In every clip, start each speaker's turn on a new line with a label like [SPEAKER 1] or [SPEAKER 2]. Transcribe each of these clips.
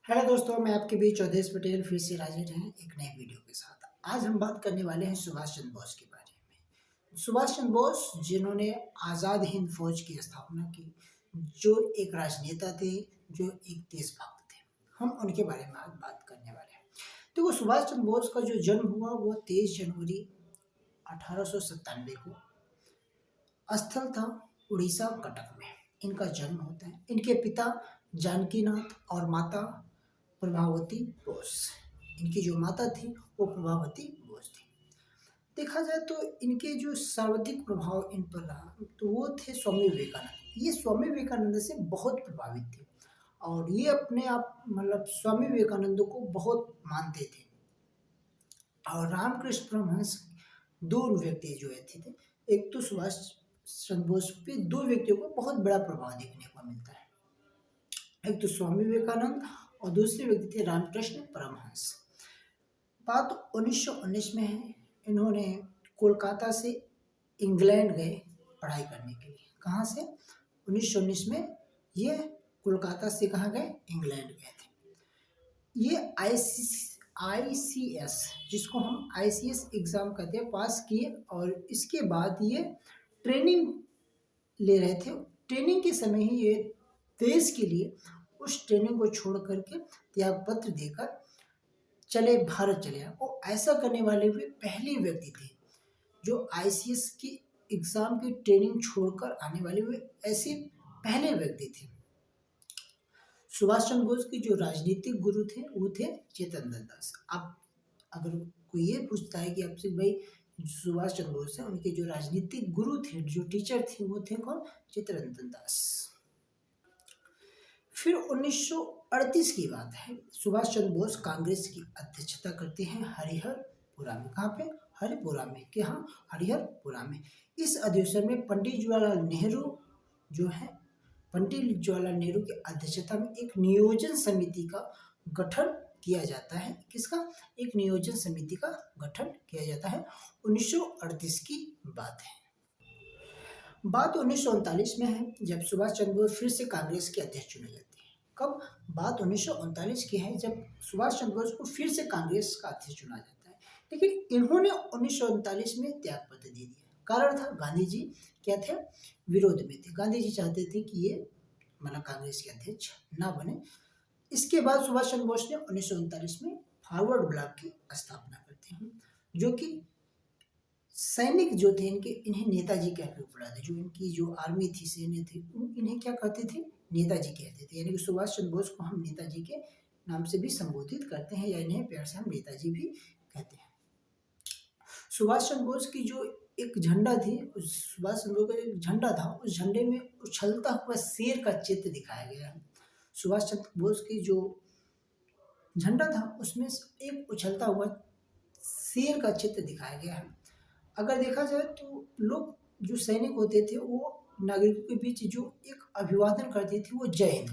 [SPEAKER 1] Hello दोस्तों, मैं आपके बीच चौधेश पटेल फिर से हाजिर हैं एक नए वीडियो के साथ। आज हम बात करने वाले हैं सुभाष चंद्र बोस के बारे में। सुभाष चंद्र बोस जिन्होंने आज़ाद हिंद फौज की स्थापना की, जो एक राजनेता थे, जो एक देशभक्त थे, हम उनके बारे में आज बात करने वाले हैं। तो वो सुभाष चंद्र बोस का जो जन्म हुआ वो 23 जनवरी 1897 को स्थल था उड़ीसा कटक में इनका जन्म होता है। इनके पिता जानकीनाथ और माता प्रभावती बोस। इनकी जो माता थी वो प्रभावती बोस थी। देखा जाए तो इनके जो सर्वाधिक प्रभाव इन पर रहा तो वो थे स्वामी विवेकानंद। ये स्वामी विवेकानंद से बहुत प्रभावित थे और ये अपने आप मतलब स्वामी विवेकानंद को बहुत मानते थे। और रामकृष्ण परमहंस दो व्यक्ति जो थे, एक तो सुभाष चंद्र बोस पे दो व्यक्तियों को बहुत बड़ा प्रभाव देखने को मिलता है। एक तो स्वामी विवेकानंद और दूसरे व्यक्ति थे रामकृष्ण परमहंस। बात 1919 में है। इन्होंने कोलकाता से इंग्लैंड गए पढ़ाई करने के लिए। कहाँ से? 1919 में ये कोलकाता से कहाँ गए? इंग्लैंड गए थे। ये ICS जिसको हम ICS एग्ज़ाम कहते हैं पास किए और इसके बाद ये ट्रेनिंग ले रहे थे। ट्रेनिंग के समय ही ये देश के लिए उस ट्रेनिंग को छोड़ करके त्यागपत्र देकर चले भारत चले आए। वो ऐसा करने वाले वे पहले व्यक्ति थे जो ICS की एग्ज़ाम की ट्रेनिंग छोड़कर आने वाले वे ऐसे पहले व्यक्ति थे। सुभाष चंद्र बोस की जो राजनीतिक गुरु थे वो थे चेतन दास। अब अगर कोई ये पूछता है कि आपसे भाई सुभाष चंद्र बोस है, उनके जो राजनीतिक गुरु थे, जो टीचर थे, वो थे कौन? चित्तरंजन दास। फिर 1938 की बात है। सुभाष चंद्र बोस कांग्रेस की अध्यक्षता करते हैं हरिहरपुरा में। कहाँ पे? हरिपुरा में। क्या? हरिहरपुरा में। इस अधिवेशन में पंडित जवाहरलाल नेहरू जो है, पंडित जवाहरलाल नेहरू की अध्यक्षता में एक नियोजन समिति का गठन किया जाता है। किसका? एक नियोजन समिति का गठन किया जाता है। 1938 की बात है। बात 1939 में है जब सुभाष चंद्र बोस फिर से कांग्रेस के अध्यक्ष चुने जाते हैं। कब? बात 1939 की है जब सुभाष चंद्र बोस को फिर से कांग्रेस का अध्यक्ष चुना जाता है। लेकिन इन्होंने 1939 में त्यागपत्र दे दिया। कारण था गांधी जी क्या थे? विरोध में थे। गांधी जी चाहते थे कि ये मतलब कांग्रेस के अध्यक्ष ना बने। इसके बाद सुभाष चंद्र बोस ने 1939 में फॉरवर्ड ब्लॉक की स्थापना करते हैं, जो कि सैनिक जो थे इनके, इन्हें नेताजी कहकर बुलाते। जो इनकी जो आर्मी थी, सैन्य थे, इन्हें क्या कहते थे? नेताजी कहते थे। यानी कि सुभाष चंद्र बोस को हम नेताजी के नाम से भी संबोधित करते हैं या इन्हें प्यार से हम नेताजी भी कहते हैं। सुभाष चंद्र बोस की जो एक झंडा थी, उस सुभाष चंद्र बोस का एक झंडा था, उस झंडे में उछलता हुआ शेर का चित्र दिखाया गया है। सुभाष चंद्र बोस की जो झंडा था उसमें एक उछलता हुआ शेर का चित्र दिखाया गया है। अगर देखा जाए तो लोग जो सैनिक होते थे वो नागरिकों के बीच जो एक अभिवादन करते थे वो जय हिंद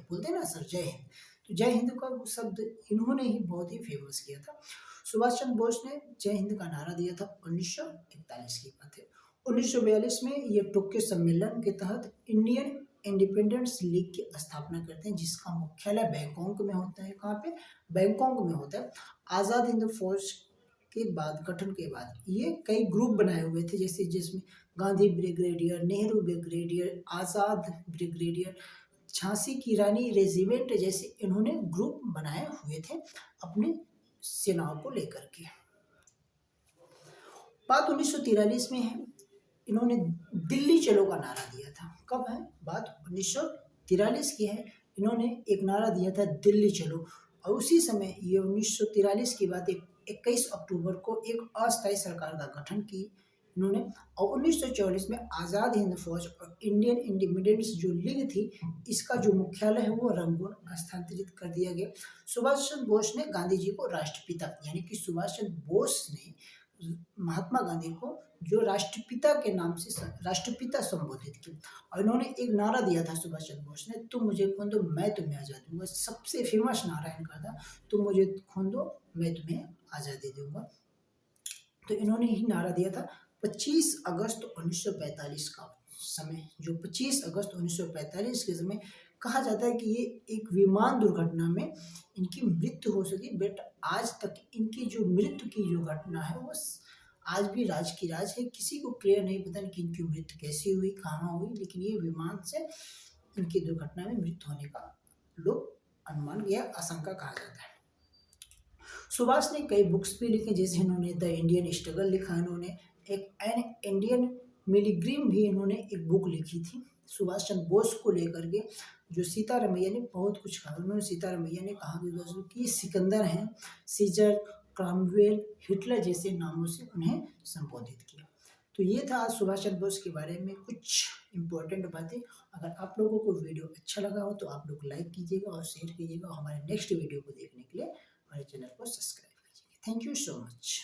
[SPEAKER 1] बोलते हैं ना सर, जय हिंद। तो जय हिंद का वो शब्द इन्होंने ही बहुत ही फेमस किया था। सुभाष चंद्र बोस ने जय हिंद का नारा दिया था। 1941 की बात है। 1942 में ये टोक्यो सम्मेलन के तहत इंडियन इंडिपेंडेंस लीग की स्थापना करते हैं, जिसका मुख्यालय बैंकॉक में होता है। कहाँ पे? बैंकॉक में होता है। आज़ाद हिंद फौज के बाद, गठन के बाद, ये कई ग्रुप बनाए हुए थे, जैसे जिसमें गांधी ब्रिगेडियर, नेहरू ब्रिगेडियर, आज़ाद ब्रिगेडियर, झांसी की रानी रेजिमेंट जैसे इन्होंने ग्रुप बनाए हुए थे अपने सेनाओं को लेकर के। बात 1943 में है। इन्होंने दिल्ली चलो का नारा दिया था। कब है? बात 1943 की है। इन्होंने एक नारा दिया था दिल्ली चलो, और उसी समय ये 1943 की बात 21 अक्टूबर को एक अस्थायी सरकार का गठन की इन्होंने। और 1944 में आज़ाद हिंद फौज और इंडियन इंडिपेंडेंस जो लीग थी, इसका जो मुख्यालय है वो रंगून स्थानांतरित कर दिया गया। सुभाष चंद्र बोस ने गांधी जी को राष्ट्रपिता, यानी कि सुभाष चंद्र बोस ने महात्मा गांधी को जो राष्ट्रपिता के नाम से राष्ट्रपिता संबोधित किया। और इन्होंने एक नारा दिया था सुभाष चंद्र बोस ने, तुम मुझे खून दो मैं तुम्हें आज़ादी दूंगा। सबसे फेमस नारा इनका था, तुम मुझे खून दो मैं तुम्हें आज़ादी दूंगा। तो इन्होंने ही नारा दिया था। 25 अगस्त 1945 का समय, जो 25 अगस्त 1945 के समय कहा जाता है कि ये एक विमान दुर्घटना में इनकी मृत्यु हो सकी, बट आज तक इनकी जो मृत्यु की जो घटना है वो आज भी राज की राज है। किसी को क्लियर नहीं पता कि इनकी मृत्यु कैसे हुई, कहाँ हुई, लेकिन ये विमान से इनकी दुर्घटना में मृत्यु होने का लोग अनुमान या आशंका कहा जाता है। सुभाष ने कई बुक्स भी लिखे, जैसे इन्होंने द इंडियन स्ट्रगल लिखा, इन्होंने एक एन इंडियन मिलीग्रीम भी इन्होंने एक बुक लिखी थी सुभाष चंद्र बोस को लेकर के, जो सीतारमैया ने बहुत कुछ कहा। उन्होंने सीतारमैया ने कहा कि दोस्तों कि ये सिकंदर हैं, सीजर, क्रॉमवेल, हिटलर जैसे नामों से उन्हें संबोधित किया। तो ये था आज सुभाष चंद्र बोस के बारे में कुछ इंपॉर्टेंट बातें। अगर आप लोगों को वीडियो अच्छा लगा हो तो आप लोग लाइक कीजिएगा और शेयर कीजिएगा, और हमारे नेक्स्ट वीडियो को देखने के लिए हमारे चैनल को सब्सक्राइब कीजिएगा। Thank you so much.